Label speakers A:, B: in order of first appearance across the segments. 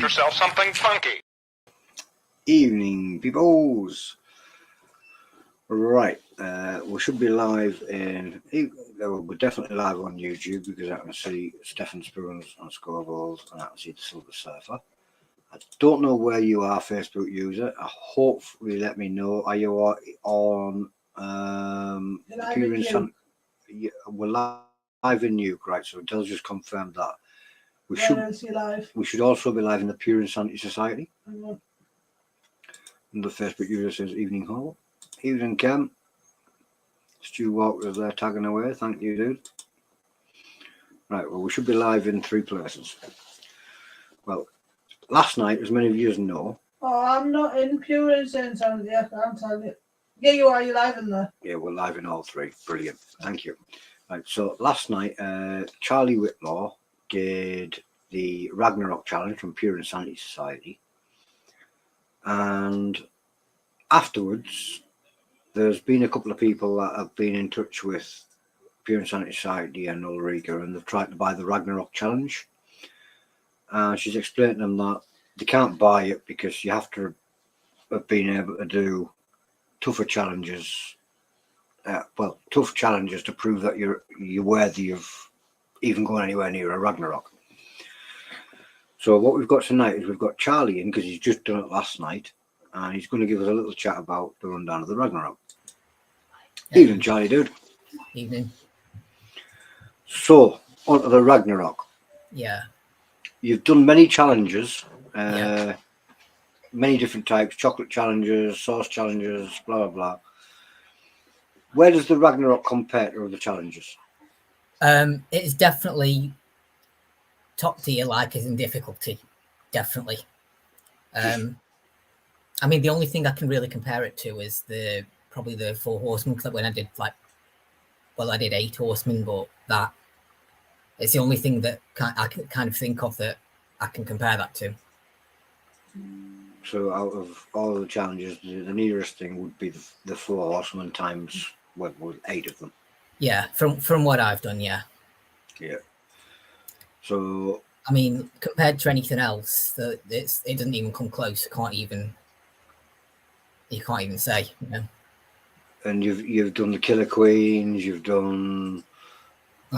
A: yourself something funky.
B: Evening, peoples. Right, we should be live we're definitely live on YouTube because I can see Stefan Spoons on Scoreboards and I can see the Silver Surfer. I don't know where you are, Facebook user. I hopefully let me know. Are you on we're live in Nuke, right? So Dell's just confirmed that. We should also be live in the Pure Insanity Society. And the Facebook user says evening hall. Evening Cam. Stu Walker's there tagging away. Thank you, dude. Right, well, we should be live in 3 places. Well, last night, as many of you know.
C: Oh, I'm not in Pure Insanity. I can't tell you. Yeah, you are. You're live in there.
B: Yeah, we're live in all 3. Brilliant. Thank you. Right, so last night, Charlie Whitmore did the Ragnarok challenge from Pure Insanity Society. And afterwards, there's been a couple of people that have been in touch with Pure Insanity Society and Ulrika, and they've tried to buy the Ragnarok challenge. She's explained to them that they can't buy it because you have to have been able to do tougher challenges. Tough challenges to prove that you're worthy of even going anywhere near a Ragnarok. So what we've got tonight is we've got Charlie in because he's just done it last night, and he's going to give us a little chat about the rundown of the Ragnarok. Evening, Charlie, dude.
D: Evening.
B: So, on to the Ragnarok.
D: Yeah.
B: You've done many challenges, many different types, chocolate challenges, sauce challenges, blah, blah, blah. Where does the Ragnarok compare to other challenges?
D: It's definitely top tier, like as in difficulty. Definitely. I mean, the only thing I can really compare it to is probably the 4 horsemen, because when I did I did 8 horsemen, but that it's the only thing that I can kind of think of that I can compare that to.
B: So out of all the challenges, the nearest thing would be the 4 horsemen times 8 of them.
D: Yeah, from what I've done, yeah.
B: Yeah. So
D: I mean, compared to anything else, it doesn't even come close. You can't even say, you know.
B: And you've done the Killer Queens, you've done.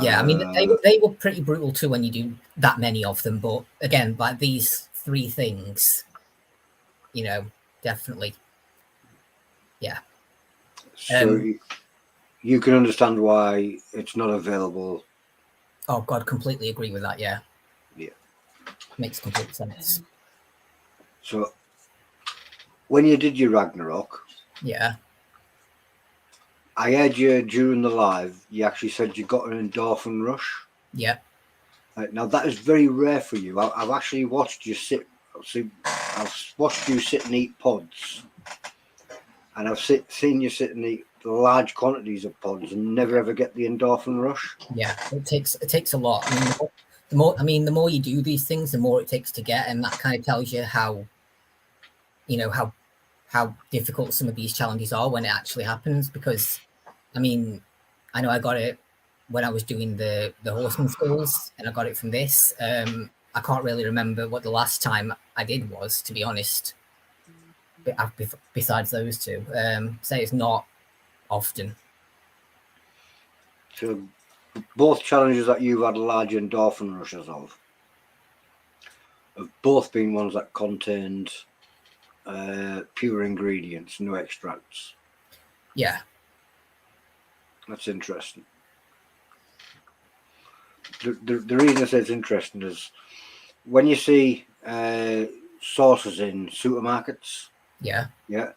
D: Yeah, I mean they were pretty brutal too when you do that many of them. But again, like these 3 things, you know, definitely, yeah.
B: So you can understand why it's not available.
D: Oh God, completely agree with that. Yeah.
B: Yeah.
D: Makes complete sense.
B: So when you did your Ragnarok,
D: yeah,
B: I heard you during the live. You actually said you got an endorphin rush.
D: Yeah.
B: Now that is very rare for you. I've actually watched you sit. I've watched you sit and eat pods, and I've seen you sit and eat large quantities of pods and never ever get the endorphin rush.
D: Yeah, it takes a lot. I mean, the more you do these things, the more it takes to get, and that kind of tells you how difficult some of these challenges are when it actually happens. Because, I mean, I know I got it when I was doing the horseman schools, and I got it from this. I can't really remember what the last time I did was, to be honest. Besides those 2, say it's not often.
B: So both challenges that you've had large endorphin rushes of have both been ones that contained pure ingredients, no extracts.
D: Yeah.
B: That's interesting. The reason I say it's interesting is when you see sauces in supermarkets.
D: Yeah.
B: Yeah.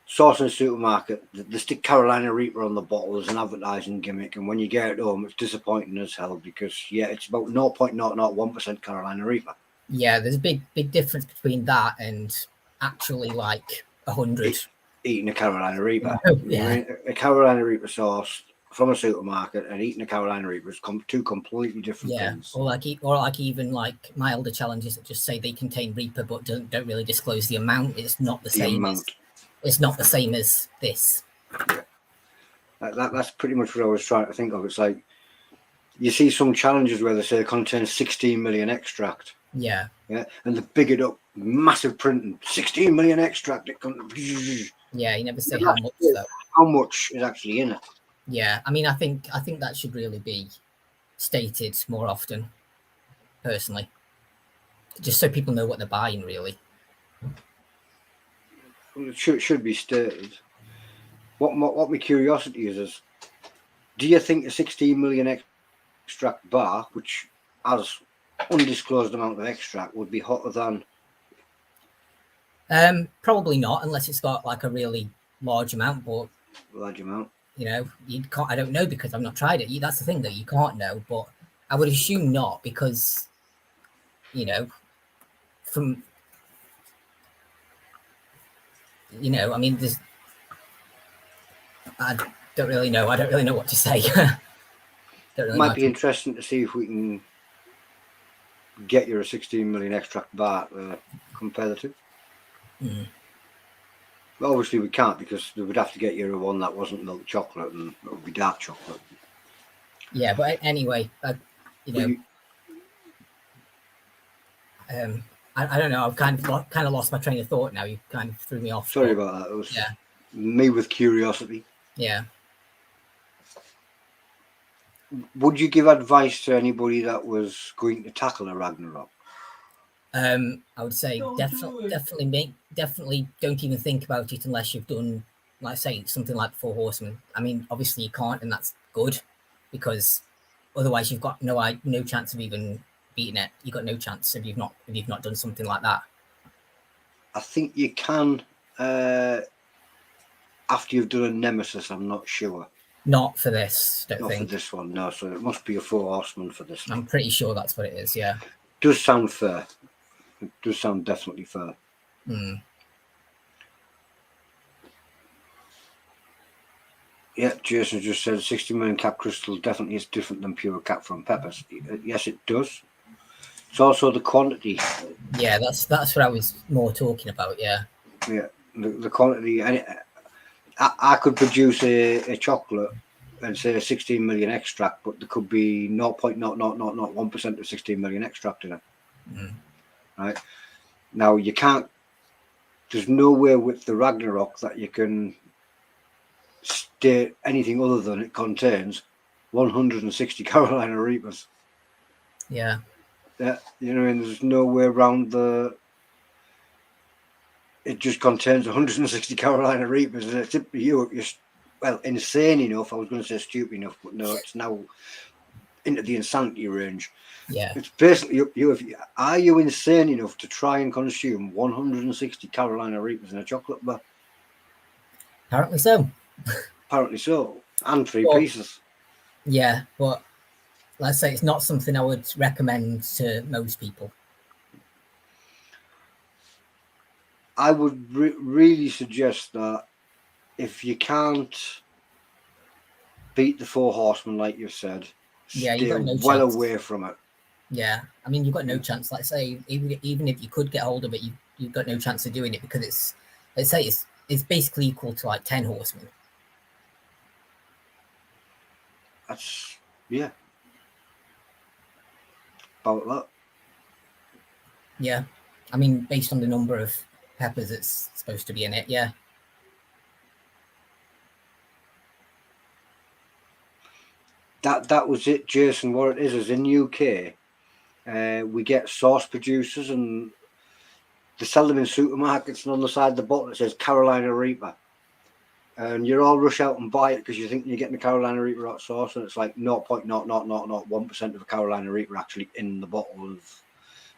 B: Sauce in a supermarket, they stick Carolina Reaper on the bottle as an advertising gimmick, and when you get it home, it's disappointing as hell because it's about 0.001% Carolina Reaper.
D: Yeah, there's a big difference between that and actually like 100.
B: Eating a Carolina Reaper.
D: Yeah.
B: A Carolina Reaper sauce from a supermarket and eating a Carolina Reaper is 2 completely different things.
D: Or even milder challenges that just say they contain Reaper but don't really disclose the amount. It's not the same. It's not the same as this.
B: Yeah. That's pretty much what I was trying to think of. It's like you see some challenges where they say it contains 16 million extract.
D: Yeah.
B: Yeah, and they big it up, massive printing, 16 million extract.
D: Yeah, you never say how much though.
B: How much is actually in it?
D: Yeah, I mean, I think that should really be stated more often, personally, just so people know what they're buying. Really.
B: Well, it should be stated. What my curiosity is do you think a 16 million extract bar, which has undisclosed amount of extract, would be hotter than?
D: Probably not, unless it's got like a really large amount. But
B: Large amount.
D: you know, you can't. I don't know because I've not tried it. That's the thing that you can't know. But I would assume not because, you know, from I mean, I don't really know. I don't really know what to say. Don't really
B: Might be interesting to see if we can get you a 16 million extract bar to compare the two.
D: Mm.
B: Well, obviously we can't because we would have to get you a one that wasn't milk chocolate and it would be dark chocolate.
D: Yeah, but anyway, I don't know. I've kind of lost my train of thought now. You kind of threw me off.
B: Sorry about that. It was me with curiosity.
D: Yeah.
B: Would you give advice to anybody that was going to tackle a Ragnarok?
D: I would say
C: Don't
D: definitely don't even think about it unless you've done, like say, something like the Four Horsemen. I mean, obviously you can't, and that's good because otherwise you've got no chance of even beating it. You've got no chance if you've not done something like that.
B: I think you can after you've done a Nemesis. I'm not sure.
D: Not for this, don't
B: Not
D: think.
B: for this one, no. So it must be a Four Horsemen for this one.
D: I'm pretty sure that's what it is. Yeah.
B: Does sound fair. It does sound definitely fair.
D: Mm.
B: Yeah, Jason just said 60 million cap crystal definitely is different than pure cap from peppers. Yes, it does. It's also the quantity.
D: Yeah, that's what I was more talking about. Yeah.
B: Yeah, the quantity. And I could produce a chocolate and say 16 million extract, but there could be 0.00001% of 16 million extract in it.
D: Mm.
B: Right now, you can't. There's nowhere with the Ragnarok that you can state anything other than it contains 160 Carolina Reapers.
D: Yeah.
B: Yeah, you know, and there's no way around it just contains 160 Carolina Reapers, and it's up to you if you're insane enough. I was going to say stupid enough, but no, it's now into the insanity range.
D: Yeah.
B: It's basically up to you. Are you insane enough to try and consume 160 Carolina Reapers in a chocolate bar?
D: Apparently so.
B: Apparently so. And three pieces.
D: Yeah, but let's say it's not something I would recommend to most people.
B: I would really suggest that if you can't beat the Four Horsemen, like you said,
D: yeah,
B: stay
D: got no
B: well
D: chance.
B: away from it.
D: Yeah, I mean, you've got no chance. Like say, even if you could get hold of it, you've got no chance of doing it because it's basically equal to like 10 horsemen.
B: That's about that.
D: Yeah, I mean, based on the number of peppers it's supposed to be in it. Yeah.
B: That was it, Jason. What it is in UK, we get sauce producers and they sell them in supermarkets, and on the side of the bottle it says Carolina Reaper, and you all rush out and buy it because you think you're getting the Carolina Reaper hot sauce, and it's like 0.00001% of a Carolina Reaper actually in the bottle.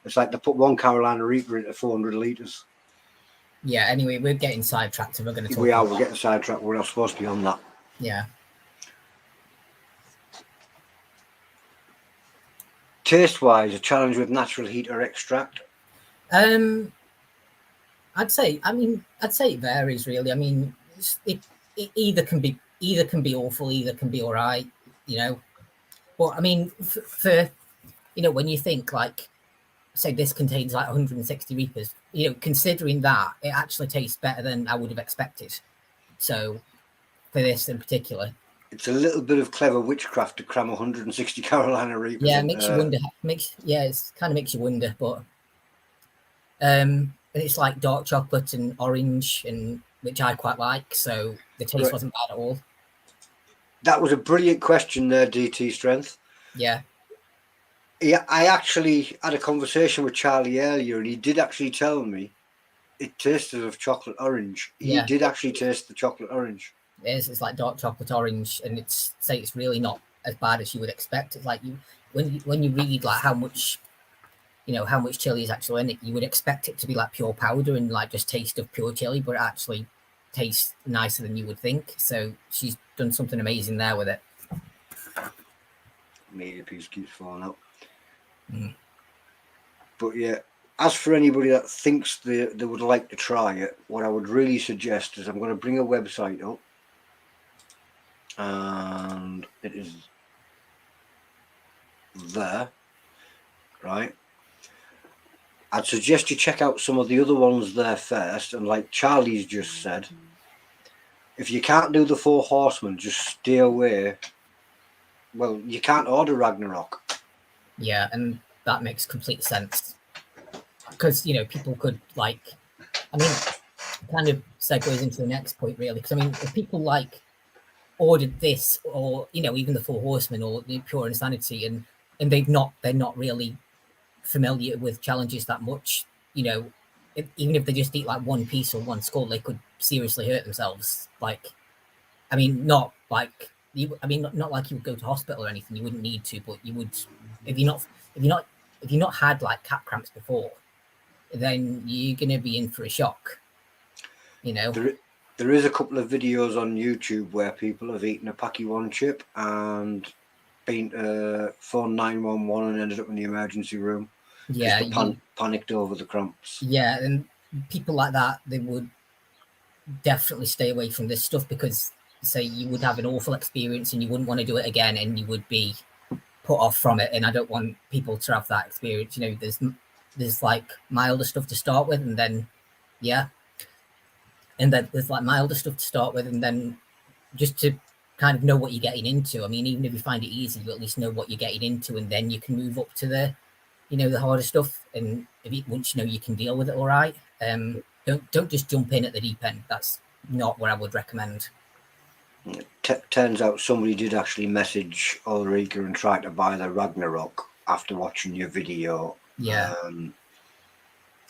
B: It's like they put one Carolina Reaper into 400 litres.
D: Yeah. Anyway, we're getting sidetracked, and we're going to talk.
B: We're getting sidetracked. We're not supposed to be on that.
D: Yeah.
B: Taste-wise, a challenge with natural heat or extract.
D: I'd say it varies really. I mean, it either can be awful, either can be all right. You know, but I mean, for when you think like, say this contains like 160 Reapers, considering that, it actually tastes better than I would have expected. So for this in particular,
B: it's a little bit of clever witchcraft to cram 160 Carolina Reapers.
D: Yeah, it makes you wonder. It kind of makes you wonder, but And it's like dark chocolate and orange, and which I quite like. So the taste
B: Right.
D: wasn't bad at all.
B: That was a brilliant question there, DT Strength.
D: Yeah.
B: Yeah, I actually had a conversation with Charlie earlier, and he did actually tell me it tasted of chocolate orange. He
D: Yeah.
B: did actually taste the chocolate orange.
D: It is. It's like dark chocolate orange, and it's really not as bad as you would expect. It's like when you read like how much how much chili is actually in it, you would expect it to be like pure powder and like just taste of pure chili, but it actually tastes nicer than you would think. So she's done something amazing there with it.
B: Media piece keeps falling out.
D: Mm.
B: But yeah, as for anybody that thinks they would like to try it, what I would really suggest is I'm going to bring a website up, and it is there, right? I'd suggest you check out some of the other ones there first, and like Charlie's just said, if you can't do the Four Horsemen, just stay away. Well, you can't order Ragnarok.
D: Yeah, and that makes complete sense because people could like, I mean, kind of segues into the next point really, because I mean, if people like ordered this or even the Four Horsemen or the Pure Insanity and they're not really familiar with challenges that much, even if they just eat like one piece or one skull, they could seriously hurt themselves. Like, I mean, not like not like you would go to hospital or anything. You wouldn't need to, but you would if you're not had like cat cramps before, then you're gonna be in for a shock.
B: There is a couple of videos on YouTube where people have eaten a Packy One chip and been phone 911 and ended up in the emergency room.
D: Yeah,
B: panicked over the cramps.
D: Yeah, and people like that, they would definitely stay away from this stuff because, say, you would have an awful experience and you wouldn't want to do it again, and you would be put off from it. And I don't want people to have that experience. There's like milder stuff to start with, and then and then there's like milder stuff to start with, and then just to kind of know what you're getting into. I mean, even if you find it easy, you at least know what you're getting into, and then you can move up to the the harder stuff. And once you can deal with it all right, don't just jump in at the deep end. That's not what I would recommend.
B: Turns out somebody did actually message Ulrika and try to buy the Ragnarok after watching your video.
D: Yeah.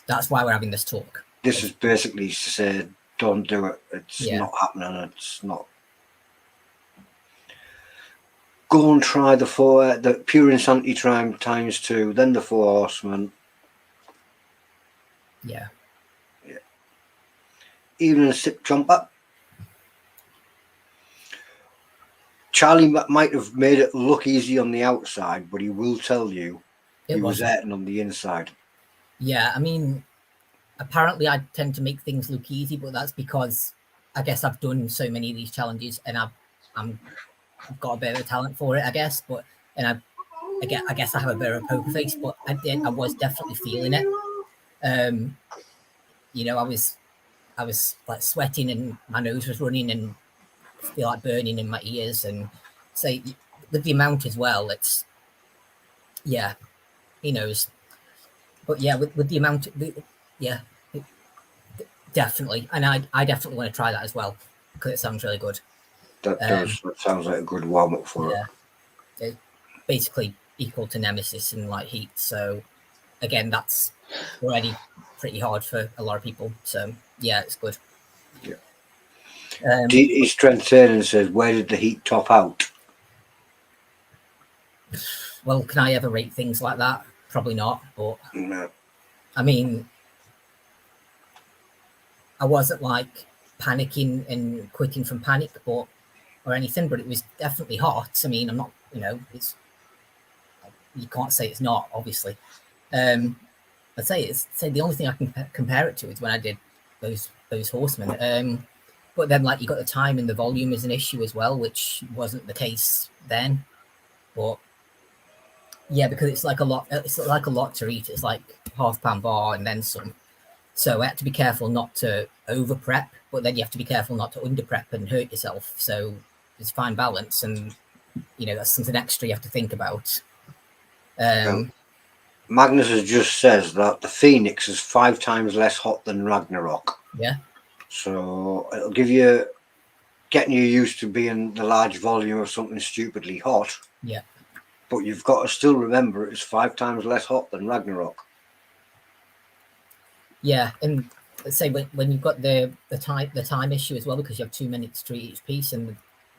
D: That's why we're having this talk.
B: This is basically to say, don't do it. It's not happening. It's not. Go and try the Pure Insanity times 2, then the Four Horsemen.
D: Yeah.
B: Even a sip jumper. Charlie might have made it look easy on the outside, but he will tell you he was hurting on the inside.
D: Yeah, I mean, apparently I tend to make things look easy, but that's because I guess I've done so many of these challenges and I've got a bit of a talent for it, I guess. But I guess I have a bit of a poker face, but I was definitely feeling it. I was like sweating and my nose was running and feel like burning in my ears, and say with the amount as well, it's he knows. But yeah, with the amount, definitely, and I definitely want to try that as well because it sounds really good.
B: That sounds like a good warm up for it.
D: It's basically equal to Nemesis and like Heat. So again, that's already pretty hard for a lot of people. So yeah, it's good.
B: Yeah. DT Strength Training says, where did the Heat top out?
D: Well, can I ever rate things like that? Probably not. But
B: no.
D: I mean, I wasn't like panicking and quitting from panic, or anything. But it was definitely hot. I mean, I'm not. It's you can't say it's not. Obviously, I'd say the only thing I can compare it to is when I did those horsemen. But then, like, you got the time and the volume is an issue as well, which wasn't the case then. But yeah, because it's like a lot. It's like a lot to eat. It's like half-pound bar and then some. So I had to be careful not to over prep, but then you have to be careful not to under prep and hurt yourself. So it's fine balance, and that's something extra you have to think about.
B: Magnus has just says that the Phoenix is 5 times less hot than Ragnarok.
D: Yeah.
B: So it'll give you, getting you used to being the large volume of something stupidly hot.
D: Yeah.
B: But you've got to still remember it's 5 times less hot than Ragnarok.
D: Yeah, and let's say when you've got the time issue as well, because you have 2 minutes to each piece, and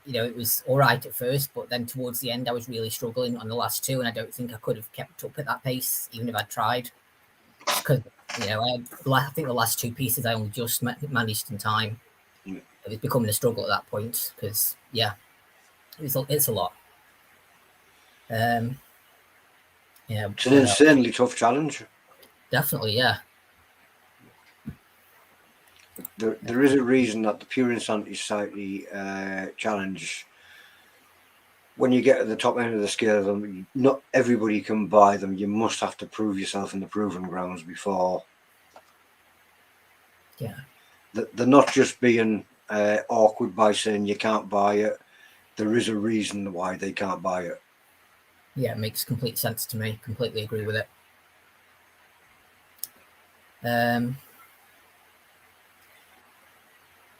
D: it was all right at first, but then towards the end I was really struggling on the last two, and I don't think I could have kept up at that pace even if I'd tried, because I think the last two pieces I only just managed in time. It was becoming a struggle at that point because it's a lot. Yeah,
B: It's an insanely tough challenge.
D: Definitely, yeah.
B: There is a reason that the Pure Insanity Society challenge, when you get at the top end of the scale, not everybody can buy them. You must have to prove yourself in the proving grounds before.
D: Yeah.
B: They're not just being awkward by saying you can't buy it. There is a reason why they can't buy it.
D: Yeah, it makes complete sense to me. Completely agree with it.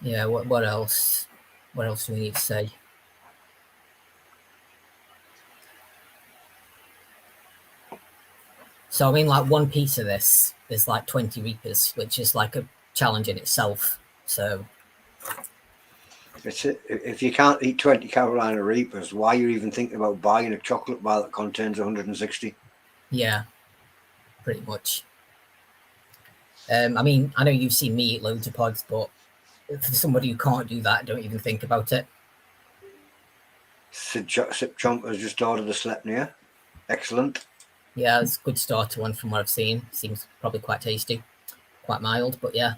D: Yeah, what else? What else do we need to say? So I mean, like, one piece of this is like 20 Reapers, which is like a challenge in itself. So
B: if you can't eat 20 Carolina Reapers, why are you even thinking about buying a chocolate bar that contains 160?
D: Yeah, pretty much. I mean, I know you've seen me eat loads of pods, but for somebody who can't do that, don't even think about it.
B: Sip Chomp has just ordered a Sleipnir. Excellent.
D: Yeah, it's a good starter one from what I've seen. Seems probably quite tasty, quite mild, but yeah.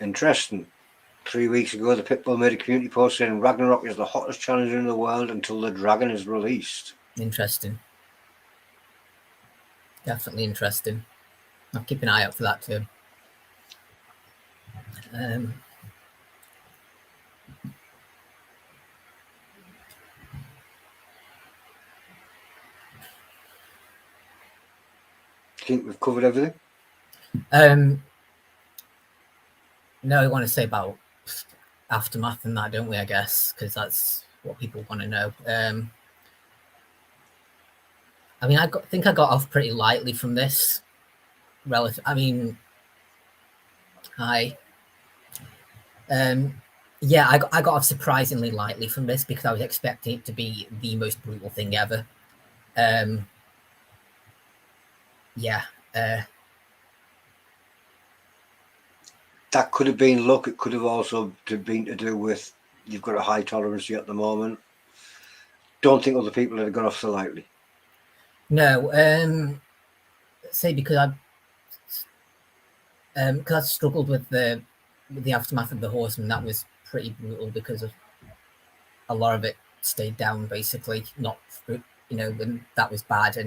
B: Interesting. 3 weeks ago, the Pitbull made a community post saying Ragnarok is the hottest challenge in the world until the dragon is released.
D: Interesting. Definitely interesting. I'll keep an eye out for that too.
B: I think we've covered everything.
D: No, I want to say about aftermath and that, don't we? I guess because that's what people want to know. I mean, I think I got off pretty lightly from this. Relative. I mean, yeah, I got off surprisingly lightly from this because I was expecting it to be the most brutal thing ever. Yeah.
B: That could have been luck. It could have also been to do with you've got a high tolerance at the moment. Don't think other people have gone off so lightly.
D: No. Say because I struggled with the aftermath of the Horseman. That was pretty brutal because of a lot of it stayed down, basically. Not, and that was bad.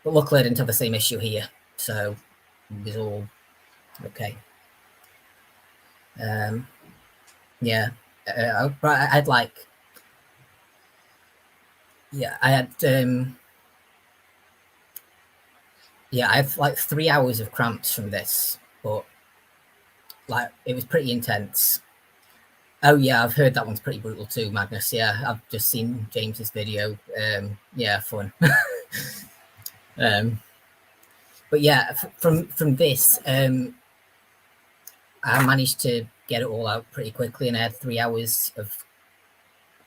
D: But luckily I didn't have the same issue here, so it was all okay. Yeah, I had like, yeah, I had yeah, I have like 3 hours of cramps from this, but like it was pretty intense. Oh yeah, I've heard that one's pretty brutal too, Magnus. Yeah, I've just seen James's video. Yeah, fun. But yeah, from this, I managed to get it all out pretty quickly, and I had 3 hours of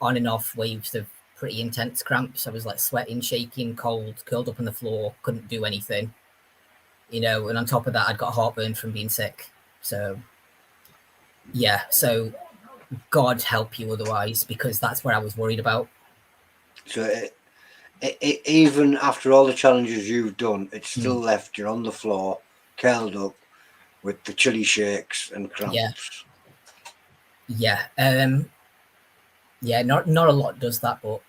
D: on and off waves of pretty intense cramps. I was like sweating, shaking, cold, curled up on the floor, couldn't do anything. And on top of that, I'd got heartburn from being sick. So yeah, so God help you otherwise, because that's what I was worried about.
B: So even after all the challenges you've done, it's still left you on the floor, curled up with the chilli shakes and cramps.
D: Yeah. Yeah, not a lot does that, but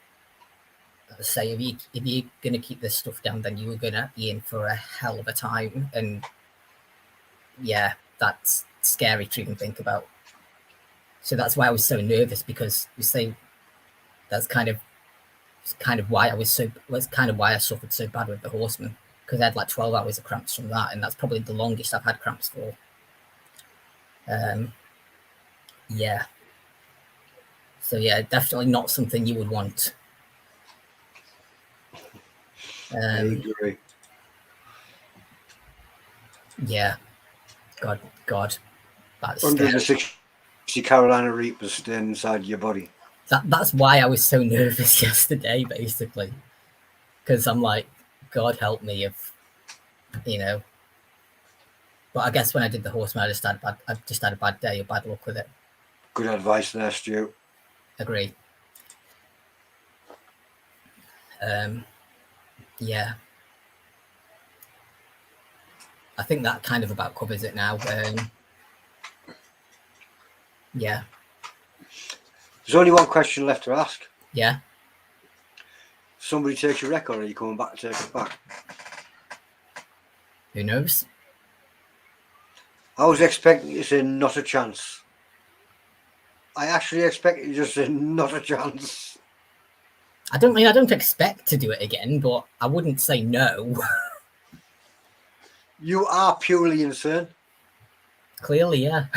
D: say if you're gonna keep this stuff down, then you were gonna be in for a hell of a time. And yeah, that's scary to even think about. So that's why I was so nervous, because you say that's kind of why I suffered so bad with the horseman, because I had like 12 hours of cramps from that, and that's probably the longest I've had cramps for. Yeah. So yeah, definitely not something you would want.
B: I agree.
D: Yeah. God. That's scary.
B: 160 Carolina Reapers staying inside your body.
D: That's why I was so nervous yesterday, basically, because I'm like, God help me if, you know. But I guess when I did the horseman, I just had a bad day or bad luck with it.
B: Good advice there, Stu.
D: Agree. Yeah. I think that kind of about covers it now. Yeah.
B: There's only one question left to ask.
D: Yeah.
B: If somebody takes your record, are you coming back to take it back?
D: Who knows?
B: I was expecting you to say not a chance. I actually expected you to say not a chance.
D: I don't expect to do it again, but I wouldn't say no.
B: You are purely insane.
D: Clearly, yeah.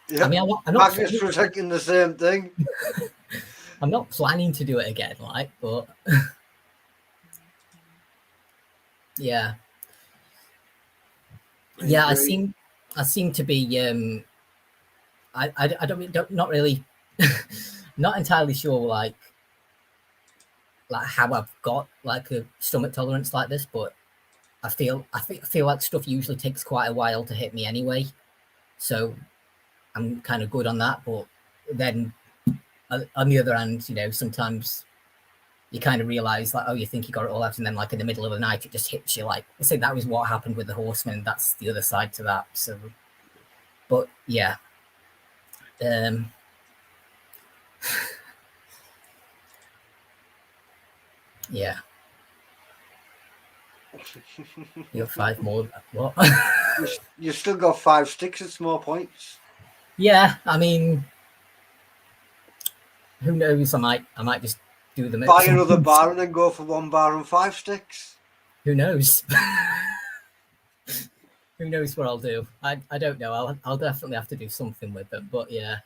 B: Yep.
D: I mean, I'm not
B: Magnus protecting the same thing.
D: I'm not planning to do it again, like, but yeah. Yeah, I seem to be I don't not really not entirely sure like how I've got like a stomach tolerance like this, but I feel like stuff usually takes quite a while to hit me anyway, so I'm kind of good on that. But then on the other hand, you know, sometimes you kind of realize like, oh, you think you got it all out, and then like in the middle of the night it just hits you. Like I say, that was what happened with the horseman. That's the other side to that. So, but yeah. Yeah. You got 5 more. What?
B: You still got 5 sticks at small points.
D: Yeah, I mean, who knows? I might just do them.
B: Buy another bar and then go for 1 bar and 5 sticks.
D: Who knows? Who knows what I'll do? I don't know. I'll definitely have to do something with them. But yeah,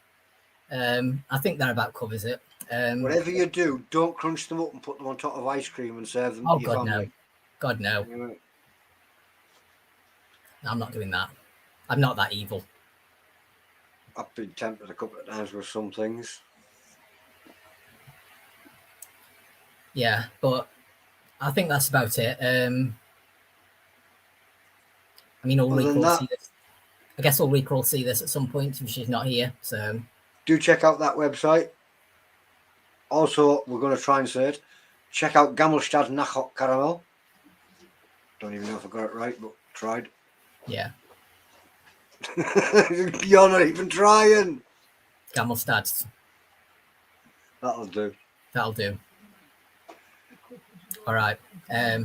D: I think that about covers it.
B: Whatever you do, don't crunch them up and put them on top of ice cream and serve them
D: Oh
B: to your
D: God,
B: family.
D: no! God, no!
B: Yeah.
D: I'm not doing that. I'm not that evil.
B: I've been tempted a couple of times with some things.
D: Yeah, but I think that's about it. I mean, Ulrika will see this. I guess Ulrika will see this at some point if she's not here. So
B: do check out that website. Also, we're going to try and say it. Check out Gammelstad Nachok Caramel. Don't even know if I got it right, but tried.
D: Yeah.
B: You're not even trying.
D: Gammelstad.
B: That'll do.
D: That'll do. All right. I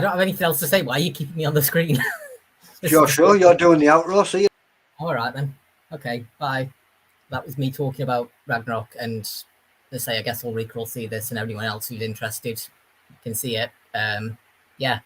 D: don't have anything else to say. Why are you keeping me on the screen?
B: Sure. You're doing the outro. See you.
D: All right then. Okay. Bye. That was me talking about Ragnarok, and let's say I guess Ulrika will see this, and everyone else who's interested can see it. Yeah.